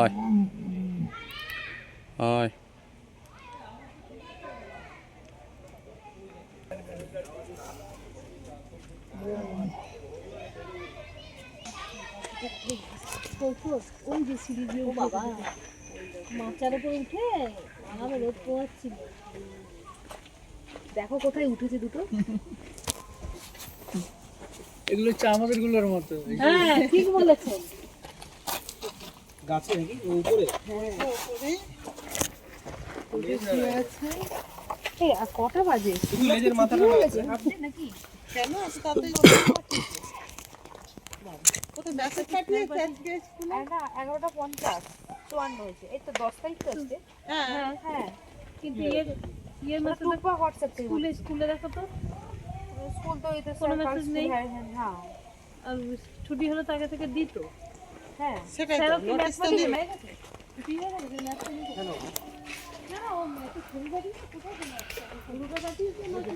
আয় আয়। ওই যে সিঁড়ি দিয়ে বাবা মাচার উপরে উঠে আমার রোদ পোয়াচ্ছিল। দেখো কোথায় উঠেছে দুটো। এগুলো চামচের গুলোর মতো। হ্যাঁ ঠিক বলেছেন। গাছে নাকি উপরে? হ্যাঁ উপরে শুয়ে আছে। এই আর কটা বাজে? শুধু লেজের মাথাটা হয়েছে ভাবছে নাকি? কেন তাতেই কোথায় মেসেজ পাঠিয়েছে আজকে স্কুলে? 11:50 54 হয়েছে। এই তো 10 তারিখ তো আজকে। হ্যাঁ হ্যাঁ হ্যাঁ কিন্তু ইয়ের মেসেজ টুকবা হোয়াটসঅ্যাপ থেকে স্কুলে দেখো তো স্কুল তো এই তো কোনো message নেই? হ্যাঁ আর ছুটি হলে তো আগে থেকে দিত। হ্যাঁ সেটাই তো স্যারও কি নোটিশ তো mathematics দিল। হয়ে গেছে? ছুটি হয়ে গেছে, mathematics হয়ে গেছে। না, ও একটু ফুল বাড়ি কোথায় গেল? ফুলটা পাঠিয়েছে না কি?